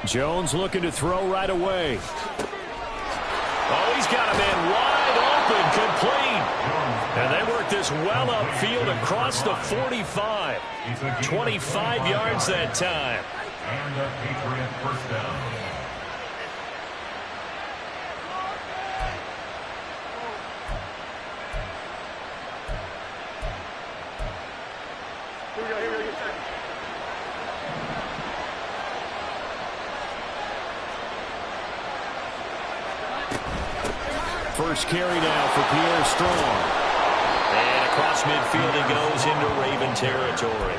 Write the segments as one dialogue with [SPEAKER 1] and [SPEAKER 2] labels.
[SPEAKER 1] Jones looking to throw right away. Oh, he's got a man wide open, complete. And they work this well upfield across the 45. 25 yards that time.
[SPEAKER 2] And a Patriot first down.
[SPEAKER 1] First carry now for Pierre Strong. And across midfield he goes into Raven territory.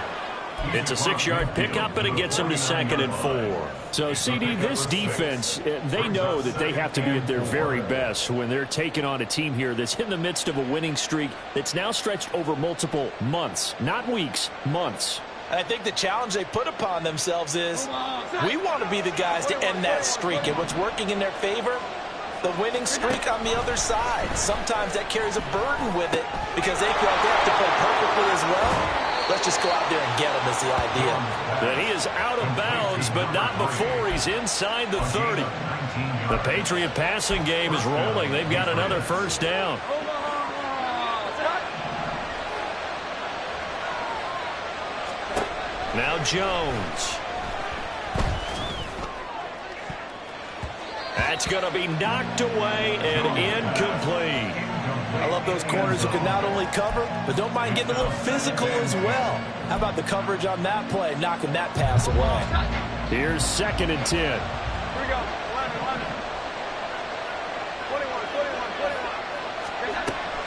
[SPEAKER 1] It's a 6-yard pickup, and it gets him to 2nd and 4. So, CD, this defense, they know that they have to be at their very best when they're taking on a team here that's in the midst of a winning streak that's now stretched over multiple months, not weeks, months.
[SPEAKER 3] And I think the challenge they put upon themselves is we want to be the guys to end that streak. And what's working in their favor? The winning streak on the other side. Sometimes that carries a burden with it because they feel like they have to play perfectly as well. Let's just go out there and get him is the idea.
[SPEAKER 1] That he is out of bounds, but not before he's inside the 30. The Patriot passing game is rolling. They've got another first down. Now Jones. That's going to be knocked away and incomplete.
[SPEAKER 3] I love those corners who can not only cover, but don't mind getting a little physical as well. How about the coverage on that play, knocking that pass away?
[SPEAKER 1] Here's 2nd and 10.
[SPEAKER 4] Here we go. 21.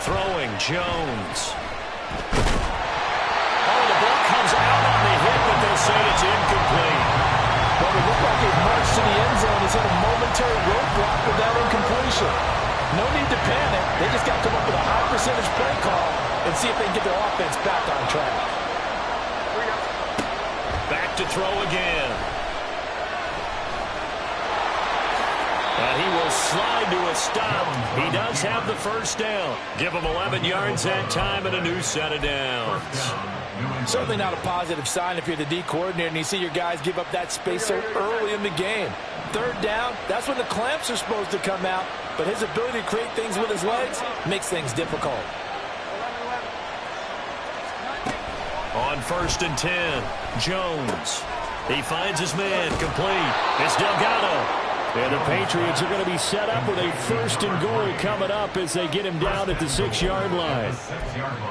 [SPEAKER 1] Throwing Jones. Oh, the ball comes out on the hit, but they'll say it's incomplete.
[SPEAKER 3] Well, it looked like it marched to the end zone. He's had a momentary roadblock with that incompletion. No need to panic. They just got to come up with a high percentage play call and see if they can get their offense back on track.
[SPEAKER 1] Back to throw again. And he will slide to a stop. He does have the first down. Give him 11 yards that time and a new set of downs.
[SPEAKER 3] Certainly not a positive sign if you're the D coordinator and you see your guys give up that space so early in the game. 3rd down, that's when the clamps are supposed to come out, but his ability to create things with his legs makes things difficult.
[SPEAKER 1] On 1st and 10, Jones. He finds his man, complete. It's Delgado. And the Patriots are going to be set up with a 1st and goal coming up as they get him down at the 6-yard line.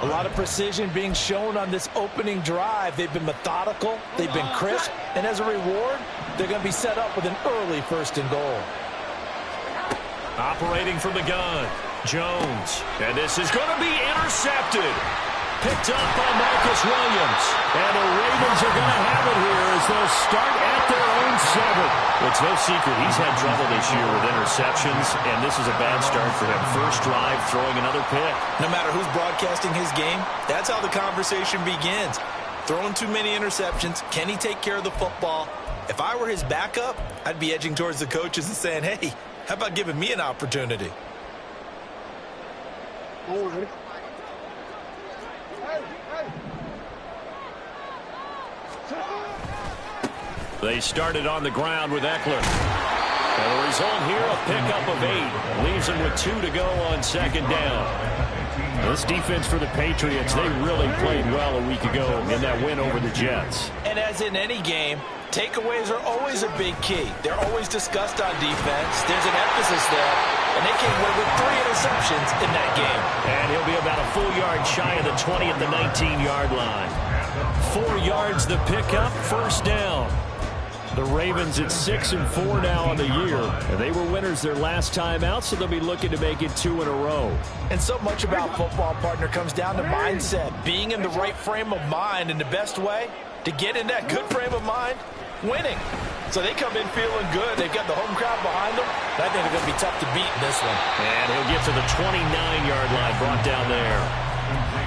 [SPEAKER 3] A lot of precision being shown on this opening drive. They've been methodical, they've been crisp, and as a reward, they're going to be set up with an early 1st and goal.
[SPEAKER 1] Operating from the gun, Jones. And this is going to be intercepted. Picked up by Marcus Williams. And the Ravens are going to have it here as they'll start at their own 7. It's no secret he's had trouble this year with interceptions, and this is a bad start for him. First drive, throwing another pick.
[SPEAKER 3] No matter who's broadcasting his game, that's how the conversation begins. Throwing too many interceptions. Can he take care of the football? If I were his backup, I'd be edging towards the coaches and saying, hey, how about giving me an opportunity?
[SPEAKER 1] They started on the ground with Eckler. And the result here, a pickup of 8. Leaves them with 2 to go on 2nd down. This defense for the Patriots, they really played well a week ago in that win over the Jets.
[SPEAKER 3] And as in any game, takeaways are always a big key. They're always discussed on defense. There's an emphasis there. And they came away with 3 interceptions in that game.
[SPEAKER 1] And he'll be about a full yard shy of the 20 at the 19-yard line. 4 yards the pickup, 1st down. The Ravens at 6 and 4 now on the year. And they were winners their last time out, so they'll be looking to make it 2 in a row.
[SPEAKER 3] And so much about football, partner, comes down to mindset. Being in the right frame of mind, and the best way to get in that good frame of mind, winning. So they come in feeling good. They've got the home crowd behind them. I think they're going to be tough to beat in this one.
[SPEAKER 1] And he'll get to the 29-yard line, brought down there.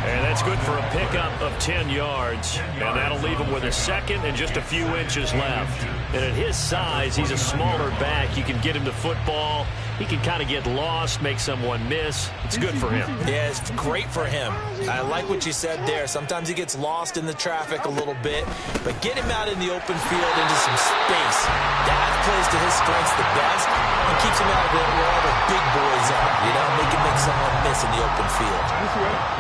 [SPEAKER 1] And that's good for a pickup of 10 yards. And that'll leave him with a 2nd and just a few inches left. And at his size, he's a smaller back. You can get him the football He can kind of get lost, make someone miss. It's good for him.
[SPEAKER 3] Yeah, it's great for him. I like what you said there. Sometimes he gets lost in the traffic a little bit, but get him out in the open field into some space. That plays to his strengths the best and keeps him out of it where all the big boys are. You know, they can make someone miss in the open field.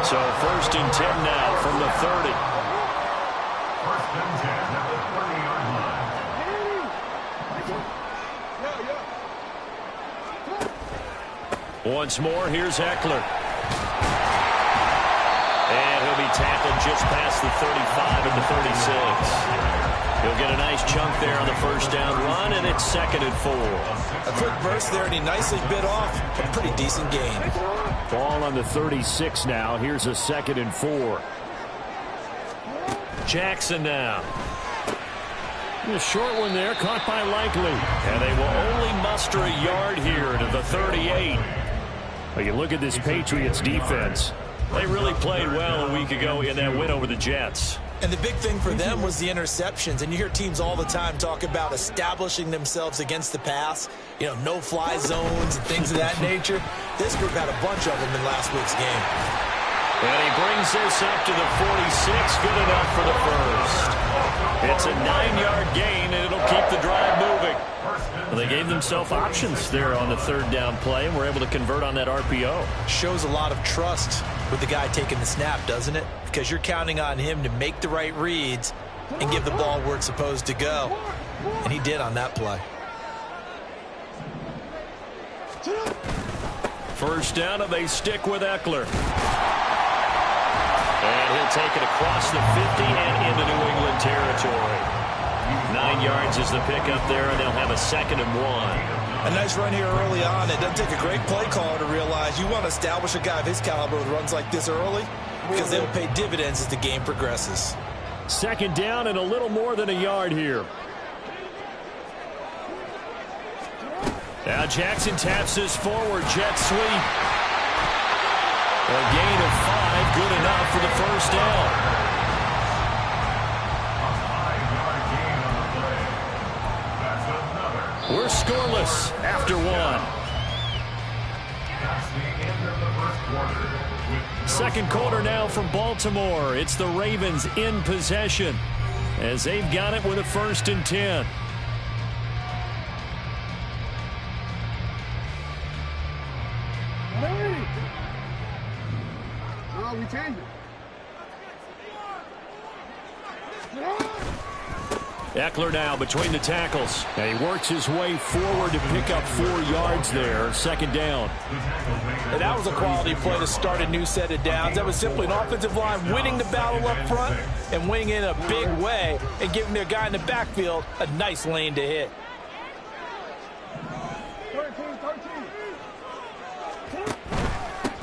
[SPEAKER 1] So 1st and 10 now from the 30.
[SPEAKER 2] 1st and 10 at the 30-yard line.
[SPEAKER 1] Once more, here's Eckler. And he'll be tackled just past the 35 and the 36. He'll get a nice chunk there on the 1st down run, and it's 2nd and 4.
[SPEAKER 3] A quick burst there, and he nicely bit off a pretty decent gain.
[SPEAKER 1] Ball on the 36 now. Here's a 2nd and 4. Jackson now. A short one there, caught by Likely. And they will only muster a yard here to the 38. Well, you look at this Patriots defense. They really played well a week ago in that win over the Jets.
[SPEAKER 3] And the big thing for them was the interceptions. And you hear teams all the time talk about establishing themselves against the pass. You know, no-fly zones and things of that nature. This group had a bunch of them in last week's game.
[SPEAKER 1] And he brings this up to the 46. Good enough for the first. It's a 9-yard gain, and it'll keep the drive moving. Well, they gave themselves options there on the 3rd down play, and were able to convert on that RPO.
[SPEAKER 3] Shows a lot of trust with the guy taking the snap, doesn't it? Because you're counting on him to make the right reads and give the ball where it's supposed to go. And he did on that play.
[SPEAKER 1] 1st down, and they stick with Eckler. And he'll take it across the 50 and into New England territory. 9 yards is the pickup there, and they'll have a 2nd and 1.
[SPEAKER 3] A nice run here early on. It doesn't take a great play caller to realize you want to establish a guy of his caliber with runs like this early, because they'll pay dividends as the game progresses.
[SPEAKER 1] 2nd down and a little more than a yard here. Now Jackson taps this forward jet sweep. A gain of 5, good enough for the 1st down. We're scoreless after 1. Second quarter now from Baltimore. It's the Ravens in possession as they've got it with a 1st and 10.
[SPEAKER 4] We changed it.
[SPEAKER 1] Eckler now between the tackles. And he works his way forward to pick up 4 yards there. 2nd down.
[SPEAKER 3] And that was a quality play to start a new set of downs. That was simply an offensive line winning the battle up front and winning in a big way and giving their guy in the backfield a nice lane to hit.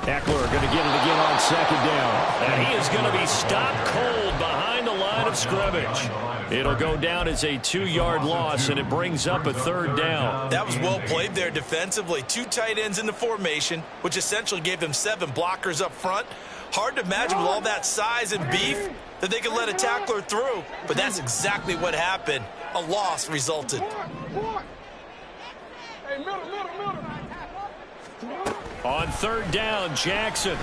[SPEAKER 1] Eckler going to get it again on 2nd down. And he is going to be stopped cold behind the line of scrimmage. It'll go down as a 2-yard loss, and it brings up a 3rd down.
[SPEAKER 3] That was well played there defensively. 2 tight ends in the formation, which essentially gave them 7 blockers up front. Hard to imagine with all that size and beef that they could let a tackler through, but that's exactly what happened. A loss resulted.
[SPEAKER 4] Hey, middle.
[SPEAKER 1] On 3rd down, Jackson.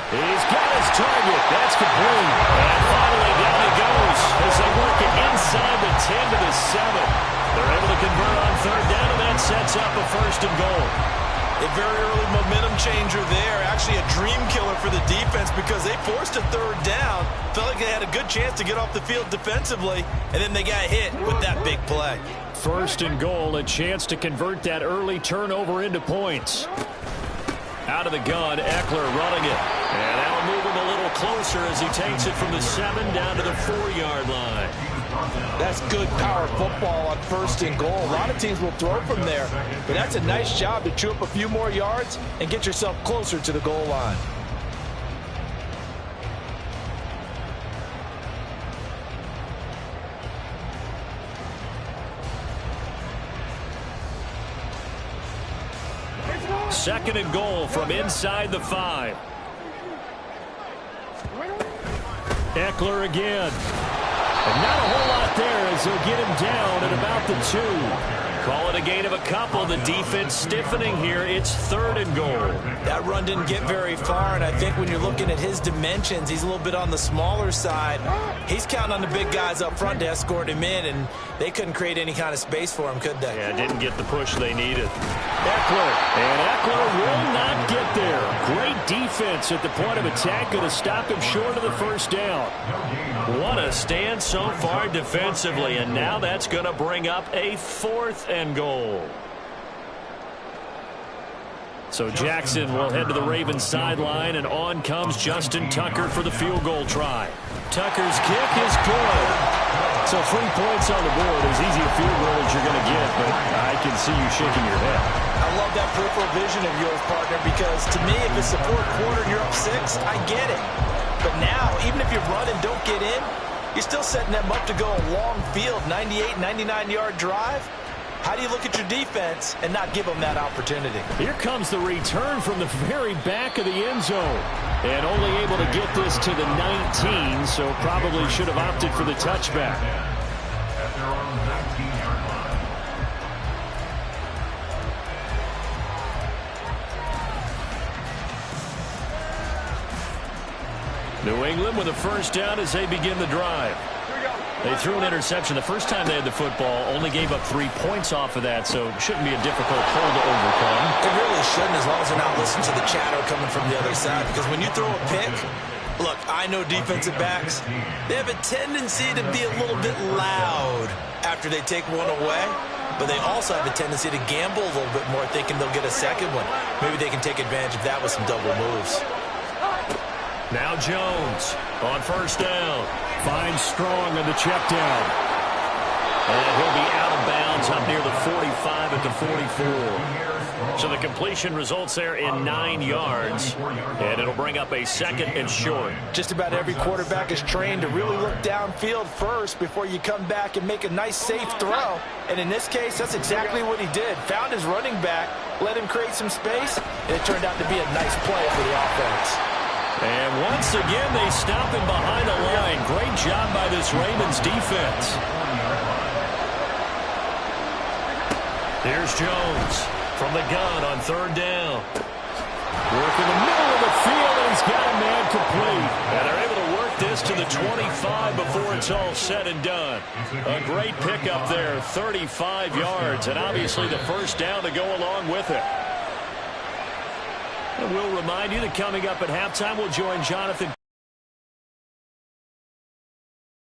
[SPEAKER 1] He's got his target. That's complete. And finally down he goes as they work it inside the 10 to the 7. They're able to convert on 3rd down, and that sets up a 1st and goal.
[SPEAKER 3] A very early momentum changer there. Actually a dream killer for the defense because they forced a 3rd down. Felt like they had a good chance to get off the field defensively, and then they got hit with that big play.
[SPEAKER 1] 1st and goal, a chance to convert that early turnover into points. Out of the gun, Eckler running it. And that'll move him a little closer as he takes it from the 7 down to the 4-yard line.
[SPEAKER 3] That's good power football on 1st and goal. A lot of teams will throw from there, but that's a nice job to chew up a few more yards and get yourself closer to the goal line.
[SPEAKER 1] Second and goal from inside the 5. Eckler again. And not a whole lot there as they'll get him down at about the 2. Call it a gain of a couple. The defense stiffening here. It's 3rd and goal.
[SPEAKER 3] That run didn't get very far, and I think when you're looking at his dimensions, he's a little bit on the smaller side. He's counting on the big guys up front to escort him in, and they couldn't create any kind of space for him, could they?
[SPEAKER 1] Yeah, didn't get the push they needed. Eckler, and Eckler will not get there. Great defense at the point of attack, going to stop him short of the first down. What a stand so far defensively, and now that's going to bring up a 4th and goal. So Jackson will head to the Ravens sideline, and on comes Justin Tucker for the field goal try. Tucker's kick is good. So 3 points on the board, as easy a field goal as you're going to get, but I can see you shaking your head.
[SPEAKER 3] I love that peripheral vision of yours, partner, because to me, if it's the 4th quarter and you're up 6, I get it. But now, even if you run and don't get in, you're still setting them up to go a long field, 98, 99-yard drive. How do you look at your defense and not give them that opportunity?
[SPEAKER 1] Here comes the return from the very back of the end zone. And only able to get this to the 19, so probably should have opted for the touchback.
[SPEAKER 2] At their own 19-yard line.
[SPEAKER 1] New England with a first down as they begin the drive. They threw an interception the first time they had the football, only gave up 3 points off of that, so it shouldn't be a difficult hole to overcome.
[SPEAKER 3] It really shouldn't, as long as they're not listening to the chatter coming from the other side, because when you throw a pick, look, I know defensive backs, they have a tendency to be a little bit loud after they take one away, but they also have a tendency to gamble a little bit more, thinking they'll get a second one. Maybe they can take advantage of that with some double moves.
[SPEAKER 1] Now Jones on first down. Finds Strong on the check down. And he'll be out of bounds up near the 45 at the 44. So the completion results there in 9 yards. And it'll bring up a 2nd and short.
[SPEAKER 3] Just about every quarterback is trained to really look downfield first before you come back and make a nice, safe throw. And in this case, that's exactly what he did. Found his running back, let him create some space, and it turned out to be a nice play for the offense.
[SPEAKER 1] And once again, they stop him behind the line. Great job by this Ravens defense. Here's Jones from the gun on 3rd down. Work in the middle of the field, and he's got a man complete. And they're able to work this to the 25 before it's all said and done. A great pickup there, 35 yards, and obviously the first down to go along with it. And we'll remind you that coming up at halftime, we'll join Jonathan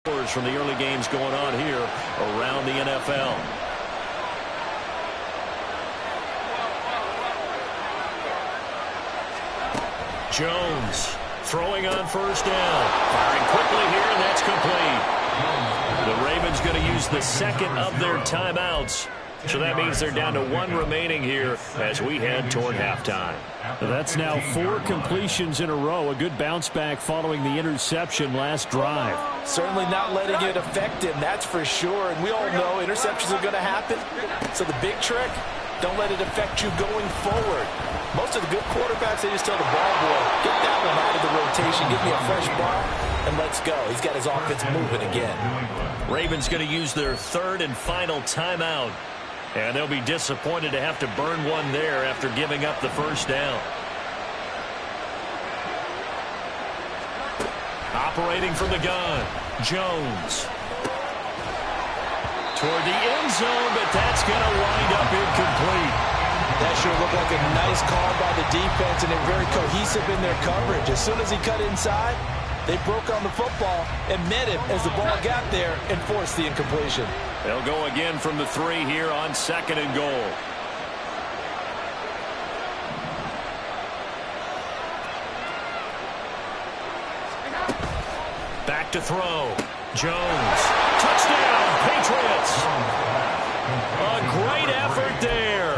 [SPEAKER 1] from the early games going on here around the NFL. Jones throwing on first down. Firing quickly here, and that's complete. The Ravens going to use the 2nd of their timeouts. So that means they're down to 1 remaining here as we head toward halftime. That's now 4 completions in a row. A good bounce back following the interception last drive.
[SPEAKER 3] Certainly not letting it affect him, that's for sure. And we all know interceptions are going to happen. So the big trick, don't let it affect you going forward. Most of the good quarterbacks, they just tell the ball boy, get that one out of the rotation, give me a fresh ball, and let's go. He's got his offense moving again.
[SPEAKER 1] Ravens going to use their 3rd and final timeout. And they'll be disappointed to have to burn one there after giving up the first down. Operating from the gun, Jones. Toward the end zone, but that's going to wind up incomplete.
[SPEAKER 3] That sure looked like a nice call by the defense, and they're very cohesive in their coverage. As soon as he cut inside, they broke on the football and met him as the ball got there and forced the incompletion.
[SPEAKER 1] They'll go again from the 3 here on 2nd and goal. Back to throw. Jones. Touchdown, Patriots. A great effort there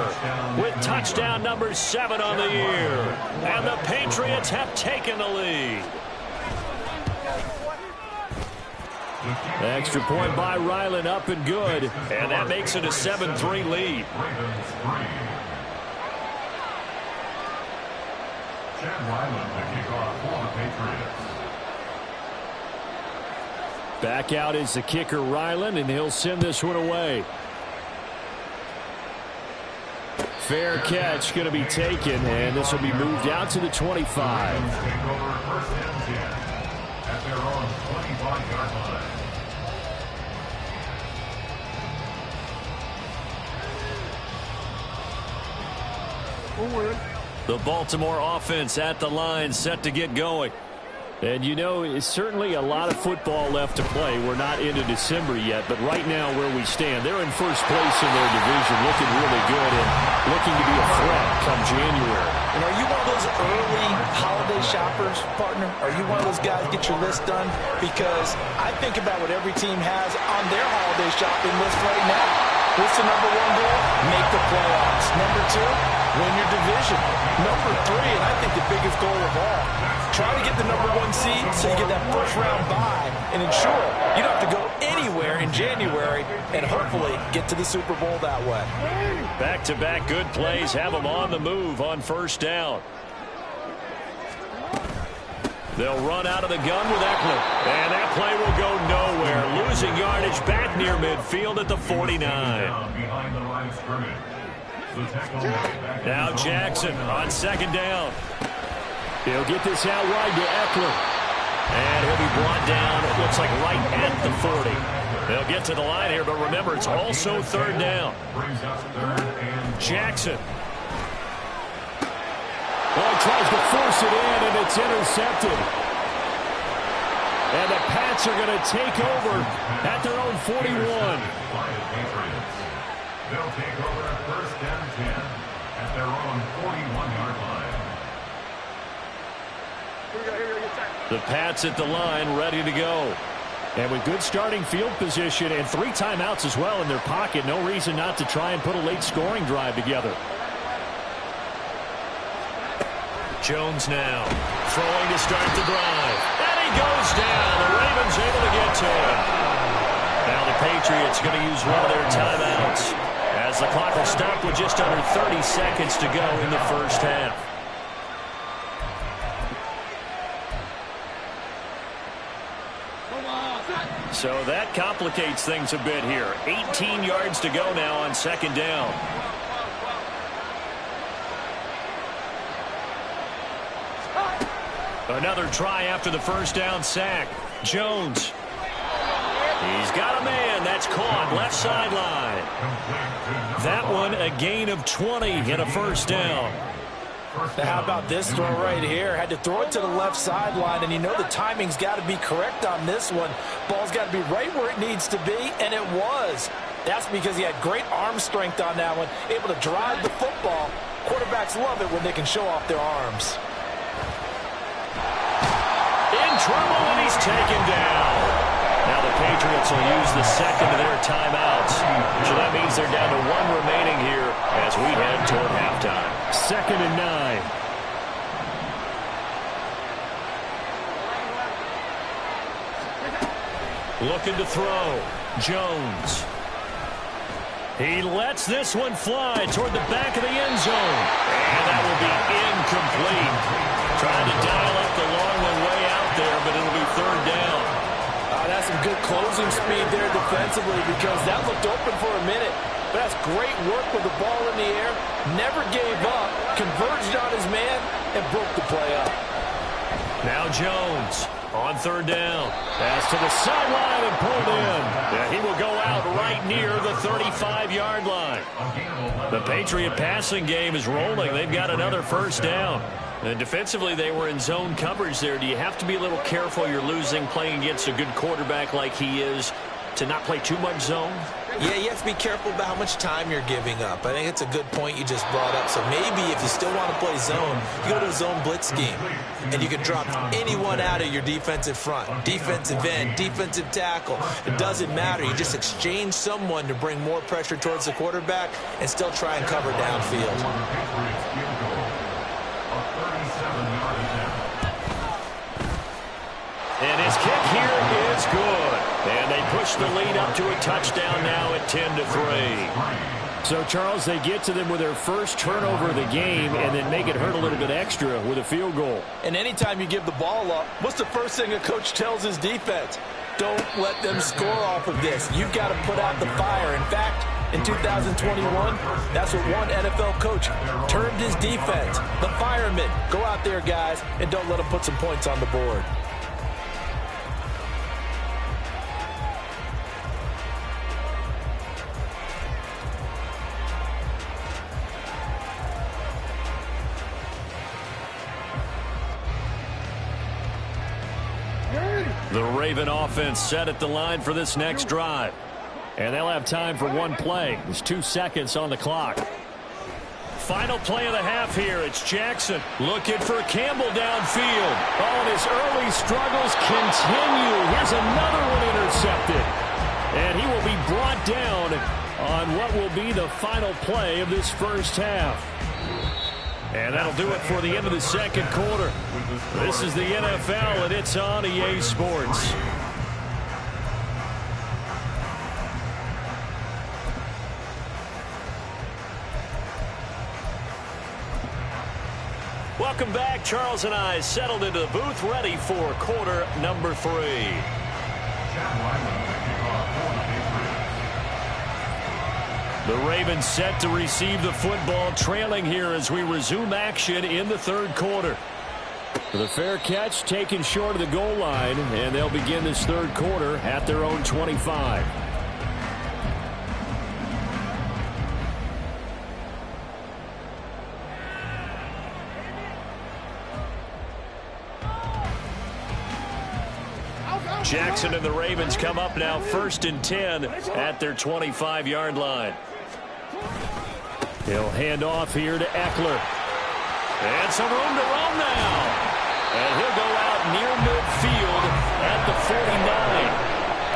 [SPEAKER 1] with touchdown number 7 on the year. And the Patriots have taken the lead. Extra point by Ryland, up and good. And that makes it a 7-3 lead.
[SPEAKER 2] Chad Ryland to kick off for the Patriots.
[SPEAKER 1] Back out is the kicker, Ryland, and he'll send this one away. Fair catch going to be taken, and this will be moved out to the 25.
[SPEAKER 2] Take over first and 10 at their own 25-yard line.
[SPEAKER 1] The Baltimore offense at the line, set to get going. And you know, it's certainly a lot of football left to play. We're not into December yet, but right now where we stand, they're in first place in their division, looking really good and looking to be a threat come January.
[SPEAKER 3] And are you one of those early holiday shoppers, partner? Are you one of those guys get your list done? Because I think about what every team has on their holiday shopping list right now. What's the number one goal? Make the playoffs. Number two, win your division. Number three, and I think the biggest goal of all, try to get the number one seed so you get that first round bye and ensure you don't have to go anywhere in January and hopefully get to the Super Bowl that way.
[SPEAKER 1] Back-to-back good plays have them on the move on first down. They'll run out of the gun with Eckler. And that play will go nowhere. Losing yardage back near midfield at the 49.
[SPEAKER 2] Behind the line of scrimmage.
[SPEAKER 1] Now Jackson on second down. He'll get this out wide to Eckler. And he'll be brought down, it looks like right at the 40. They'll get to the line here, but remember, it's also third down. Jackson. Well, he tries to force it in, and it's intercepted. And the Pats are going to take over at their own 41.
[SPEAKER 2] They'll take over at first and 10 at their own 41-yard line.
[SPEAKER 1] The Pats at the line, ready to go. And with good starting field position and 3 timeouts as well in their pocket, no reason not to try and put a late scoring drive together. Jones now throwing to start the drive. And he goes down. The Ravens able to get to him. Now the Patriots going to use one of their timeouts as the clock will stop with just under 30 seconds to go in the first half. So that complicates things a bit here. 18 yards to go now on second down. Another try after the first down sack. Jones. He's got a man. That's caught. Left sideline. That one a gain of 20 and a first down.
[SPEAKER 3] Now, how about this throw right here? Had to throw it to the left sideline, and you know the timing's got to be correct on this one. Ball's got to be right where it needs to be, and it was. That's because he had great arm strength on that one, able to drive the football. Quarterbacks love it when they can show off their arms.
[SPEAKER 1] In trouble, and he's taken down. Now the Patriots will use the second of their timeouts. So that means they're down to 1 remaining here as we head toward halftime. 2nd and 9. Looking to throw. Jones. He lets this one fly toward the back of the end zone. And that will be incomplete. Trying to dial up the long one way out there, but it'll be third down.
[SPEAKER 3] That's some good closing speed there defensively because that looked open for a minute. But that's great work with the ball in the air. Never gave up, converged on his man, and broke the play up.
[SPEAKER 1] Now Jones on third down. Pass to the sideline and pulled in. Yeah, he will go out right near the 35-yard line. The Patriot passing game is rolling. They've got another first down. And defensively, they were in zone coverage there. Do you have to be a little careful you're losing playing against a good quarterback like he is to not play too much zone?
[SPEAKER 3] Yeah, you have to be careful about how much time you're giving up. I think it's a good point you just brought up. So maybe if you still want to play zone, you go to a zone blitz scheme. And you can drop anyone out of your defensive front. Defensive end, defensive tackle. It doesn't matter. You just exchange someone to bring more pressure towards the quarterback and still try and cover downfield.
[SPEAKER 1] And his kick here is good. And they push the lead up to a touchdown now at 10-3. So, Charles, they get to them with their first turnover of the game and then make it hurt a little bit extra with a field goal.
[SPEAKER 3] And anytime you give the ball up, what's the first thing a coach tells his defense? Don't let them score off of this. You've got to put out the fire. In fact, in 2021, that's what one NFL coach termed his defense. The firemen. Go out there, guys, and don't let them put some points on the board.
[SPEAKER 1] The Raven offense set at the line for this next drive. And they'll have time for one play. There's 2 seconds on the clock. Final play of the half here. It's Jackson looking for Campbell downfield. Oh, and his early struggles continue. Here's another one intercepted. And he will be brought down on what will be the final play of this first half. And that'll do it for the end of the second quarter. This is the NFL, and it's on EA Sports. Welcome back. Charles and I settled into the booth, ready for quarter number 3. The Ravens set to receive the football, trailing here as we resume action in the third quarter. The fair catch taken short of the goal line, and they'll begin this third quarter at their own 25. Jackson and the Ravens come up now 1st and 10 at their 25-yard line. He'll hand off here to Eckler. And some room to roam now. And he'll go out near midfield at the 49.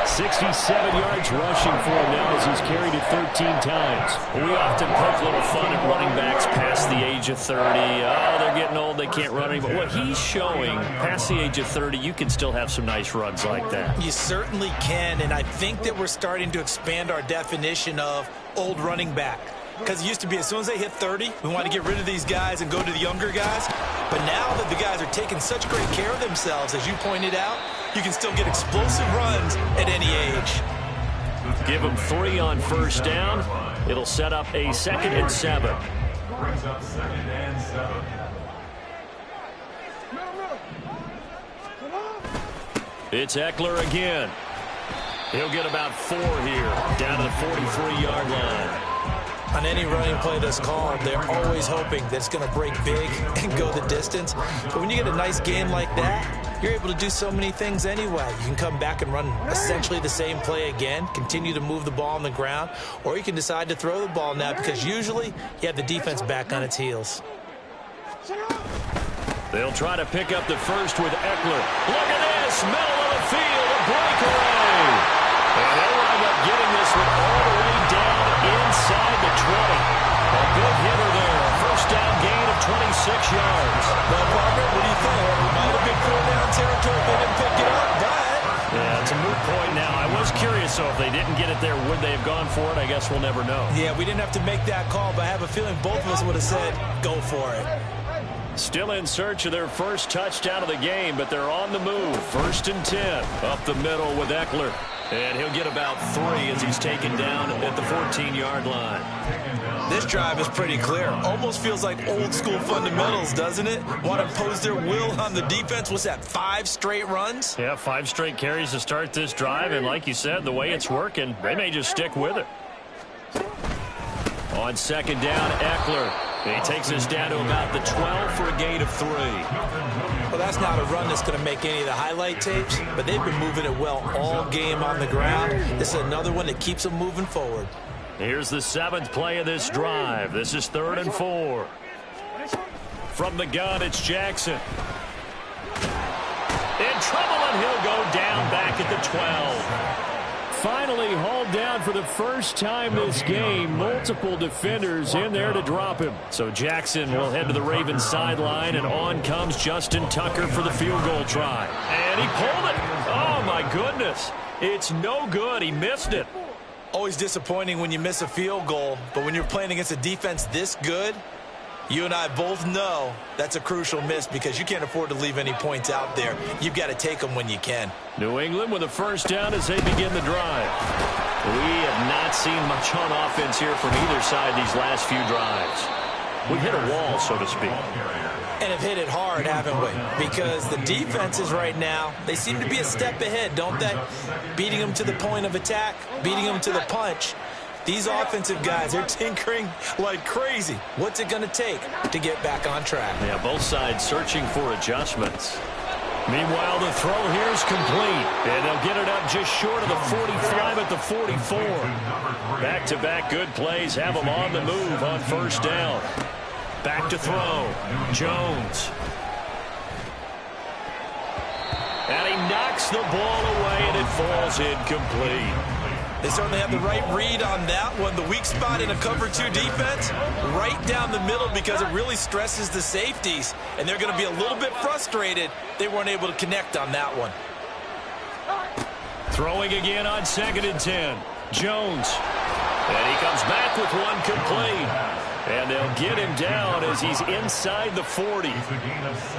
[SPEAKER 1] 67 yards rushing for him now as he's carried it 13 times. We often poke a little fun at running backs past the age of 30. Oh, they're getting old, they can't run anymore. What he's showing, past the age of 30, you can still have some nice runs like that.
[SPEAKER 3] You certainly can, and I think that we're starting to expand our definition of old running back. Because it used to be as soon as they hit 30, we want to get rid of these guys and go to the younger guys. But now that the guys are taking such great care of themselves, as you pointed out, you can still get explosive runs at any age.
[SPEAKER 1] Give them 3 on first down. It'll set up a 2nd and 7.
[SPEAKER 2] Brings up 2nd and 7.
[SPEAKER 1] It's Eckler again. He'll get about 4 here, down to the 43-yard line.
[SPEAKER 3] On any running play that's called, they're always hoping that it's going to break big and go the distance. But when you get a nice game like that, you're able to do so many things anyway. You can come back and run essentially the same play again, continue to move the ball on the ground, or you can decide to throw the ball now because usually you have the defense back on its heels.
[SPEAKER 1] They'll try to pick up the first with Eckler. Look at this, middle of the field, a breakaway. And they'll wind up getting this one all the way down inside the 20. A good hitter there. First down gain of 26 yards.
[SPEAKER 3] Well, partner, what do you think? It might have been 4-down territory if they didn't pick it up, but...
[SPEAKER 1] Yeah, it's a moot point now. I was curious, so if they didn't get it there, would they have gone for it? I guess we'll never know.
[SPEAKER 3] Yeah, we didn't have to make that call, but I have a feeling both of us would have said, go for it.
[SPEAKER 1] Still in search of their first touchdown of the game, but they're on the move. 1st and 10. Up the middle with Eckler. And he'll get about 3 as he's taken down at the 14-yard line.
[SPEAKER 3] This drive is pretty clear. Almost feels like old school fundamentals, doesn't it? Want to impose their will on the defense. What's that, 5 straight runs?
[SPEAKER 1] Yeah, 5 straight carries to start this drive. And like you said, the way it's working, they may just stick with it. On 2nd down, Eckler. He takes us down to about the 12 for a gain of 3.
[SPEAKER 3] Well, that's not a run that's going to make any of the highlight tapes, but they've been moving it well all game on the ground. This is another one that keeps them moving forward.
[SPEAKER 1] Here's the 7th play of this drive. This is 3rd and 4. From the gun, it's Jackson. In trouble, and he'll go down back at the 12. Finally hauled down for the first time this game. Multiple defenders in there to drop him. So Jackson will head to the Ravens sideline, and on comes Justin Tucker for the field goal try. And he pulled it. Oh, my goodness. It's no good. He missed it.
[SPEAKER 3] Always disappointing when you miss a field goal, but when you're playing against a defense this good, You and I both know that's a crucial miss because you can't afford to leave any points out there. You've got to take them when you can.
[SPEAKER 1] New England with a first down as they begin the drive. We have not seen much on offense here from either side these last few drives. We hit a wall, so to speak.
[SPEAKER 3] And have hit it hard, haven't we? Because the defenses right now, they seem to be a step ahead, don't they? Beating them to the point of attack, beating them to the punch. These offensive guys, they're tinkering like crazy. What's it going to take to get back on track?
[SPEAKER 1] Yeah, both sides searching for adjustments. Meanwhile, the throw here is complete. And they'll get it up just short of the 45 at the 44. Back-to-back good plays have them on the move on first down. Back to throw. Jones. And he knocks the ball away, and it falls incomplete.
[SPEAKER 3] They certainly have the right read on that one. The weak spot in a cover 2 defense, right down the middle because it really stresses the safeties. And they're going to be a little bit frustrated they weren't able to connect on that one.
[SPEAKER 1] Throwing again on 2nd and 10. Jones. And he comes back with one complete. And they'll get him down as he's inside the 40.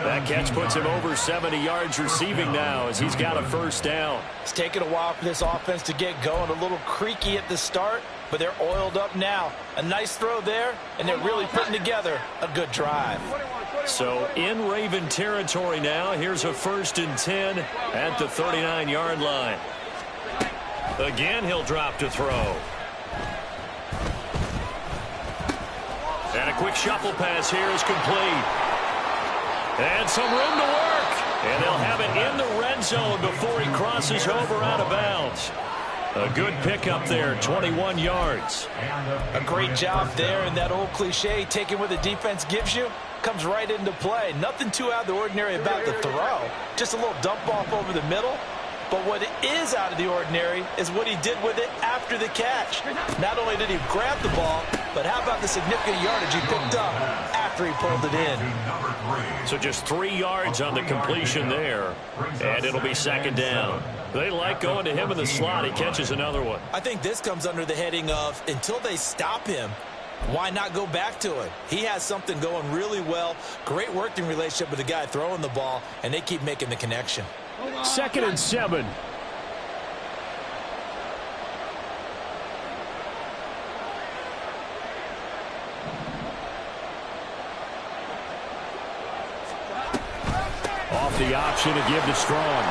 [SPEAKER 1] That catch puts him over 70 yards receiving now as he's got a first down.
[SPEAKER 3] It's taken a while for this offense to get going. A little creaky at the start, but they're oiled up now. A nice throw there, and they're really putting together a good drive.
[SPEAKER 1] So in Raven territory now, here's a 1st and 10 at the 39-yard line. Again, he'll drop to throw. And a quick shuffle pass here is complete. And some room to work. And they'll have it in the red zone before he crosses over out of bounds. A good pickup there, 21 yards.
[SPEAKER 3] A great job there, and that old cliche, taking what the defense gives you, comes right into play. Nothing too out of the ordinary about the throw. Just a little dump off over the middle. But what is out of the ordinary is what he did with it after the catch. Not only did he grab the ball, but how about the significant yardage he picked up after he pulled it in.
[SPEAKER 1] So just 3 yards on the completion there, and it'll be 2nd down. They like going to him in the slot. He catches another one.
[SPEAKER 3] I think this comes under the heading of until they stop him, why not go back to it? He has something going really well. Great working relationship with the guy throwing the ball, and they keep making the connection.
[SPEAKER 1] 2nd and 7. Off the option to give to Strong.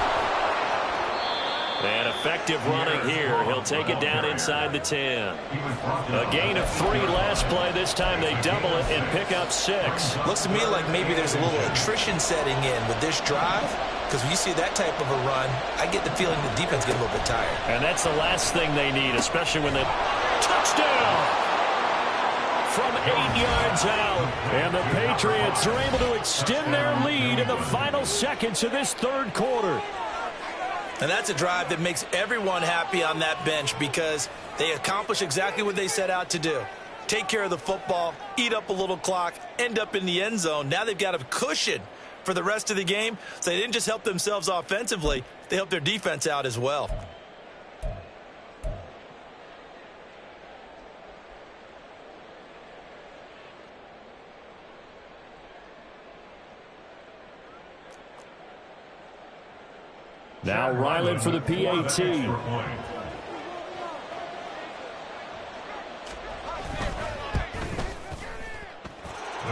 [SPEAKER 1] And effective running here. He'll take it down inside the 10. A gain of 3 last play. This time they double it and pick up 6.
[SPEAKER 3] Looks to me like maybe there's a little attrition setting in with this drive. Because when you see that type of a run, I get the feeling the defense get a little bit tired.
[SPEAKER 1] And that's the last thing they need, especially when they touchdown from 8 yards out. And the Patriots are able to extend their lead in the final seconds of this 3rd quarter.
[SPEAKER 3] And that's a drive that makes everyone happy on that bench because they accomplish exactly what they set out to do. Take care of the football, eat up a little clock, end up in the end zone. Now they've got a cushion for the rest of the game. So they didn't just help themselves offensively, they helped their defense out as well.
[SPEAKER 1] Now Ryland for the PAT.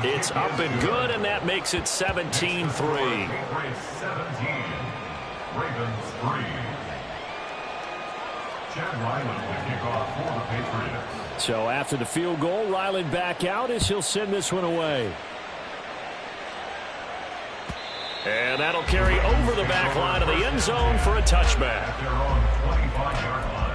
[SPEAKER 1] It's up and good, and that makes it 17-3.
[SPEAKER 2] 17. Ravens 3. Chad Ryland will kick off for the Patriots.
[SPEAKER 1] So after the field goal, Ryland back out as he'll send this one away. And that'll carry over the back line of the end zone for a touchback.
[SPEAKER 2] At their own 25-yard line.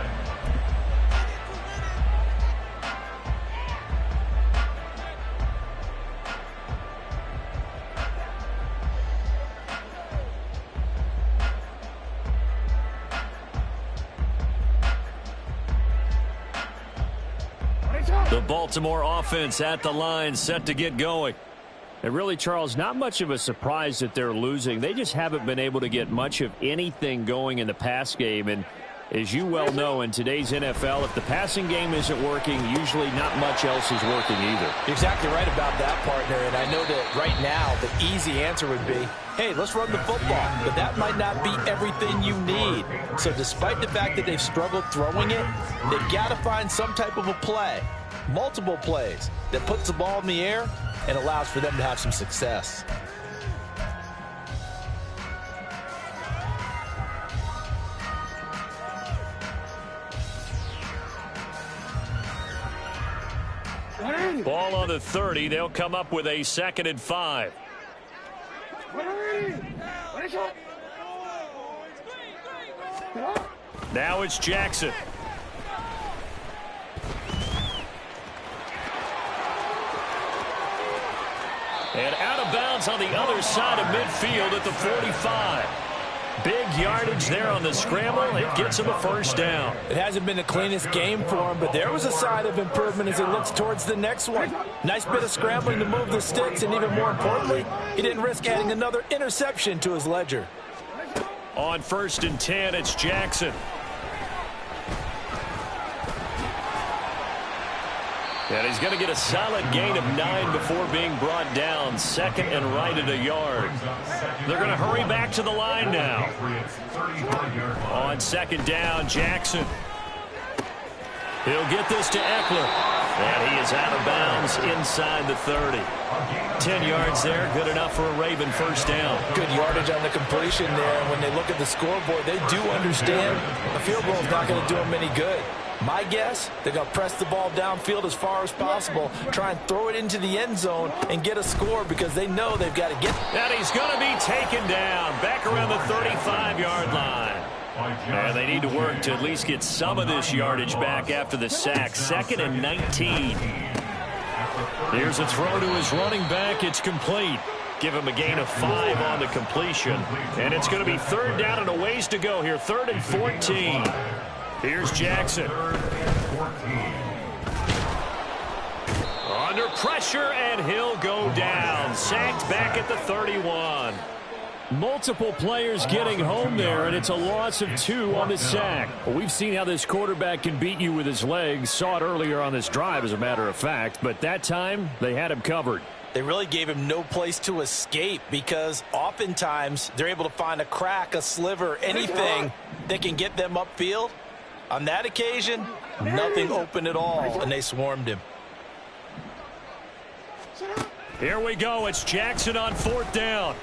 [SPEAKER 1] The Baltimore offense at the line, set to get going. And really, Charles, not much of a surprise that they're losing. They just haven't been able to get much of anything going in the pass game. And As you well know, in today's NFL, if the passing game isn't working, usually not much else is working either.
[SPEAKER 3] You're exactly right about that, partner, and I know that right now the easy answer would be, hey, let's run the football, but that might not be everything you need. So despite the fact that they've struggled throwing it, they've got to find some type of a play, multiple plays, that puts the ball in the air and allows for them to have some success.
[SPEAKER 1] Ball on the 30. They'll come up with a 2nd and 5. Now it's Jackson. And out of bounds on the other side of midfield at the 45. Big yardage there on the scramble. It gets him a 1st down.
[SPEAKER 3] It hasn't been the cleanest game for him, but there was a sign of improvement as he looks towards the next one. Nice bit of scrambling to move the sticks, and even more importantly, he didn't risk adding another interception to his ledger.
[SPEAKER 1] On 1st and 10, it's Jackson. And he's going to get a solid gain of 9 before being brought down. 2nd and right at a yard. They're going to hurry back to the line now. On 2nd down, Jackson. He'll get this to Eckler. And he is out of bounds inside the 30. 10 yards there, good enough for a Raven 1st down.
[SPEAKER 3] Good yardage on the completion there. And when they look at the scoreboard, they do understand a field goal is not going to do them any good. My guess, they're going to press the ball downfield as far as possible, try and throw it into the end zone and get a score because they know they've got to get.
[SPEAKER 1] And he's going to be taken down back around the 35-yard line. And they need to work to at least get some of this yardage back after the sack. 2nd and 19. Here's a throw to his running back. It's complete. Give him a gain of 5 on the completion. And it's going to be 3rd down and a ways to go here. 3rd and 14. Here's Jackson. Under pressure, and he'll go down. Sacked back at the 31. Multiple players getting home there, and it's a loss of 2 on the sack. Well, we've seen how this quarterback can beat you with his legs. Saw it earlier on this drive, as a matter of fact. But that time, they had him covered.
[SPEAKER 3] They really gave him no place to escape because oftentimes they're able to find a crack, a sliver, anything that can get them upfield. On that occasion, nothing open at all, and they swarmed him.
[SPEAKER 1] Here we go. It's Jackson on 4th down.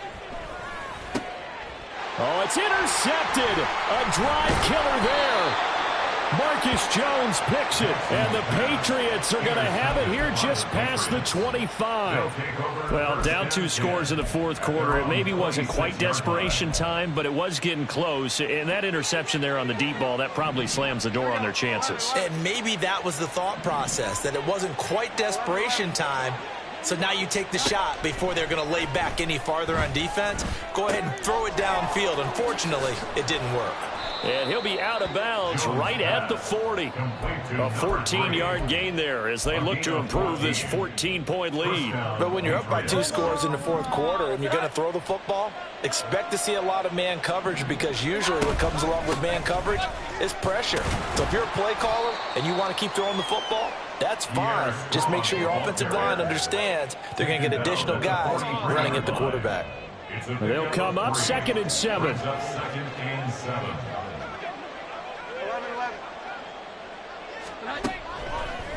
[SPEAKER 1] Oh, it's intercepted. A drive killer there. Marcus Jones picks it, and the Patriots are going to have it here just past the 25. Well, down 2 scores in the 4th quarter. It maybe wasn't quite desperation time, but it was getting close. And that interception there on the deep ball, that probably slams the door on their chances.
[SPEAKER 3] And maybe that was the thought process, that it wasn't quite desperation time. So now you take the shot before they're going to lay back any farther on defense. Go ahead and throw it downfield. Unfortunately, it didn't work.
[SPEAKER 1] And he'll be out of bounds right at the 40. A 14-yard gain there as they look to improve this 14-point lead.
[SPEAKER 3] But when you're up by 2 scores in the 4th quarter and you're going to throw the football, expect to see a lot of man coverage because usually what comes along with man coverage is pressure. So if you're a play caller and you want to keep throwing the football, that's fine. Just make sure your offensive line understands they're going to get additional guys running at the quarterback.
[SPEAKER 1] They'll come up 2nd and 7.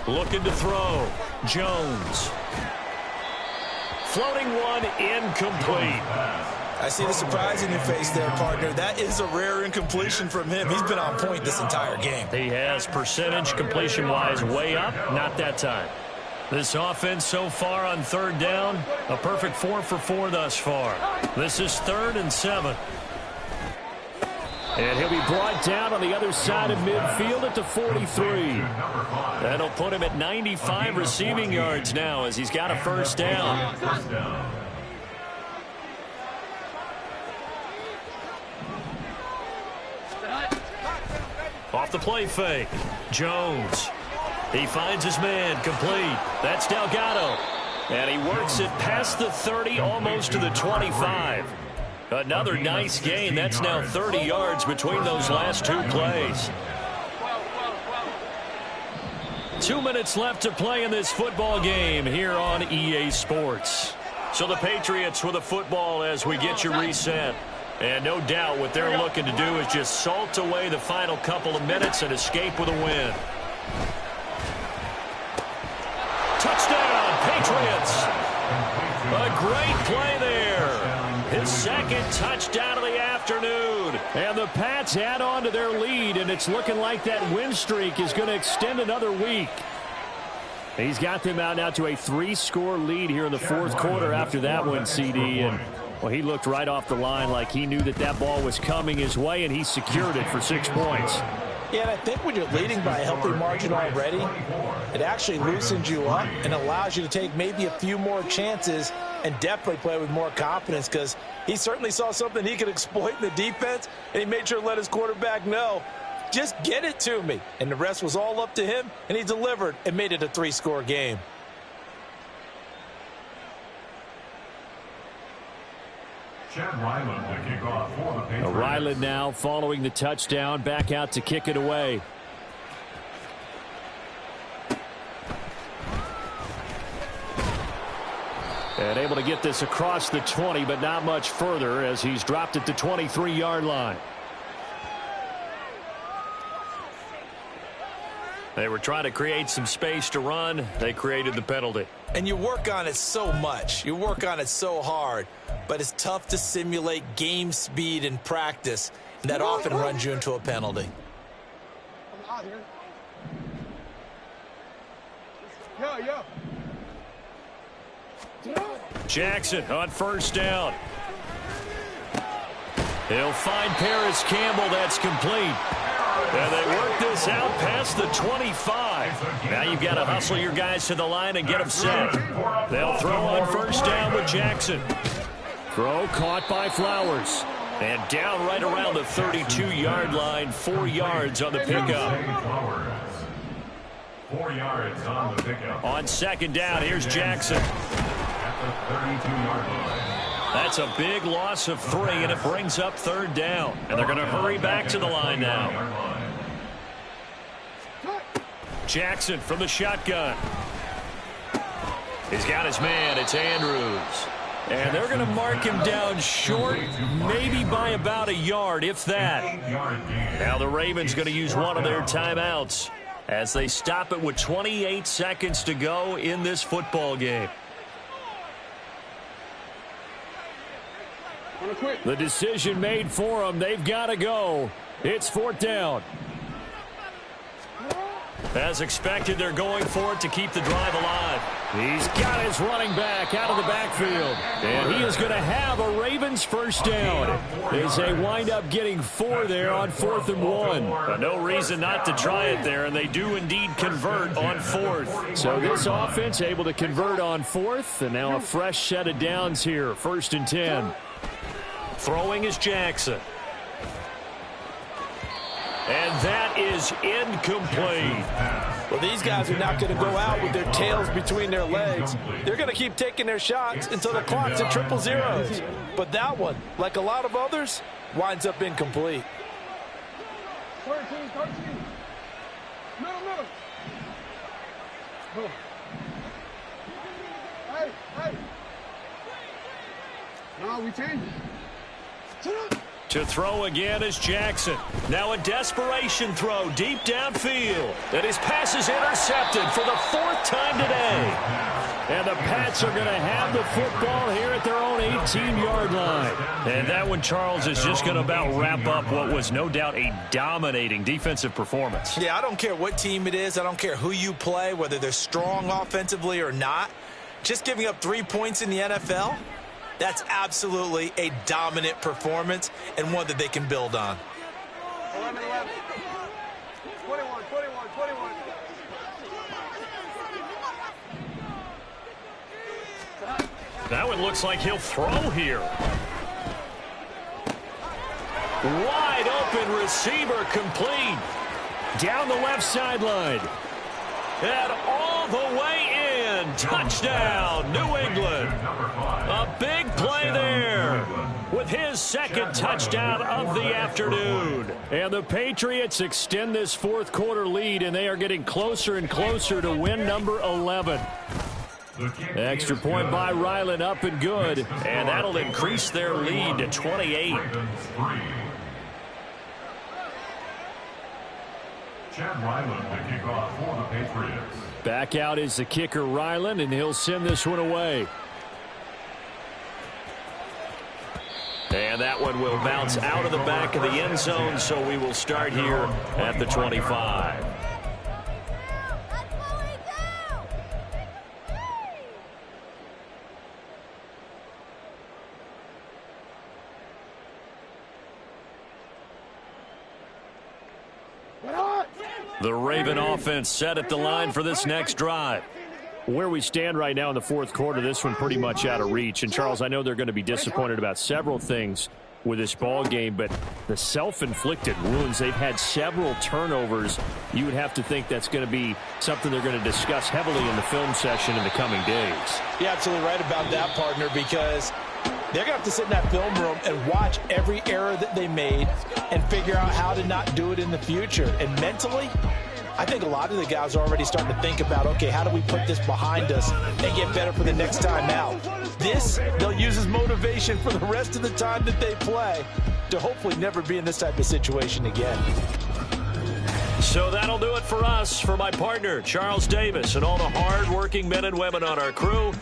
[SPEAKER 1] Looking to throw. Jones. Floating one, incomplete.
[SPEAKER 3] I see the surprise in your face there, partner. That is a rare incompletion from him. He's been on point this entire game.
[SPEAKER 1] He has percentage completion-wise way up. Not that time. This offense so far on 3rd down, a perfect 4 for 4 thus far. This is 3rd and 7. And he'll be brought down on the other side of midfield at the 43. That'll put him at 95 receiving yards now as he's got a 1st down. Off the play fake. Jones. He finds his man. Complete. That's Delgado. And he works it past the 30, almost to the 25. Another nice gain. That's now 30 yards between those last two plays. 2 minutes left to play in this football game here on EA Sports. So the Patriots with a football as we get you reset. And no doubt what they're looking to do is just salt away the final couple of minutes and escape with a win. Touchdown, Patriots. A great play there. His second touchdown of the afternoon. And the Pats add on to their lead, and it's looking like that win streak is going to extend another week. He's got them out now to a 3-score lead here in the fourth quarter after that one, CD. And, well, he looked right off the line like he knew that that ball was coming his way, and he secured it for 6 points.
[SPEAKER 3] Yeah, and I think when you're leading by a healthy margin already, it actually loosens you up and allows you to take maybe a few more chances and definitely play with more confidence, because he certainly saw something he could exploit in the defense, and he made sure to let his quarterback know, just get it to me. And the rest was all up to him, and he delivered and made it a 3-score game.
[SPEAKER 1] Ryland now following the touchdown, back out to kick it away. And able to get this across the 20, but not much further as he's dropped at the 23-yard line. They were trying to create some space to run. They created the penalty.
[SPEAKER 3] And you work on it so much. You work on it so hard. But it's tough to simulate game speed in practice. And that often runs you into a penalty.
[SPEAKER 1] Jackson on first down. He'll find Paris Campbell. That's complete. And they work this out past the 25. Now you've got to hustle your guys to the line and get them set. They'll throw on first down with Jackson. Throw caught by Flowers. And down right around the 32-yard line, 4 yards on the pickup.
[SPEAKER 2] 4 yards on the pickup.
[SPEAKER 1] On second down, here's Jackson.
[SPEAKER 2] At the 32-yard line.
[SPEAKER 1] That's a big loss of 3, and it brings up third down. And they're going to hurry back to the line now. Jackson from the shotgun. He's got his man. It's Andrews. And they're going to mark him down short, maybe by about a yard, if that. Now the Ravens going to use one of their timeouts as they stop it with 28 seconds to go in this football game. The decision made for them. They've got to go. It's fourth down. As expected, they're going for it to keep the drive alive. He's got his running back out of the backfield. And he is going to have a Ravens first down as they wind up getting 4 there on 4th and 1. No reason not to try it there, and they do indeed convert on 4th. So this offense able to convert on 4th, and now a fresh set of downs here, 1st and 10. Throwing is Jackson. And that is incomplete.
[SPEAKER 3] Well, these guys are not going to go out with their tails between their legs. They're going to keep taking their shots until the clock's at 000. But that one, like a lot of others, winds up incomplete.
[SPEAKER 4] 13. Middle. Hey. No, we changed it.
[SPEAKER 1] To throw again is Jackson. Now a desperation throw deep downfield. And his pass is intercepted for the 4th time today. And the Pats are going to have the football here at their own 18-yard line. And that one, Charles, is just going to about wrap up what was no doubt a dominating defensive performance.
[SPEAKER 3] Yeah, I don't care what team it is. I don't care who you play, whether they're strong offensively or not. Just giving up 3 points in the NFL, that's absolutely a dominant performance and one that they can build on.
[SPEAKER 4] 11. 21.
[SPEAKER 1] That one looks like he'll throw here. Wide open receiver complete. Down the left sideline. And all the way in. Touchdown, New England. A big play there. with his second touchdown of the afternoon.
[SPEAKER 5] And the Patriots extend this fourth quarter lead, and they are getting closer and closer to win number 11. Extra point by Ryland, up and good.
[SPEAKER 1] And that'll increase their lead to 28.
[SPEAKER 2] Chad Ryland to kick off for the Patriots.
[SPEAKER 5] Back out is the kicker, Ryland, and he'll send this one away.
[SPEAKER 1] And that one will bounce out of the back of the end zone, so we will start here at the 25. The Raven offense set at the line for this next drive.
[SPEAKER 5] Where we stand right now in the fourth quarter, this one pretty much out of reach. And, Charles, I know they're going to be disappointed about several things with this ball game, but the self-inflicted wounds, they've had several turnovers. You would have to think that's going to be something they're going to discuss heavily in the film session in the coming days.
[SPEAKER 3] You're absolutely right about that, partner, because they're going to have to sit in that film room and watch every error that they made and figure out how to not do it in the future. And mentally, I think a lot of the guys are already starting to think about, okay, how do we put this behind us and get better for the next time out? This, they'll use as motivation for the rest of the time that they play to hopefully never be in this type of situation again.
[SPEAKER 1] So that'll do it for us. For my partner, Charles Davis, and all the hard-working men and women on our crew,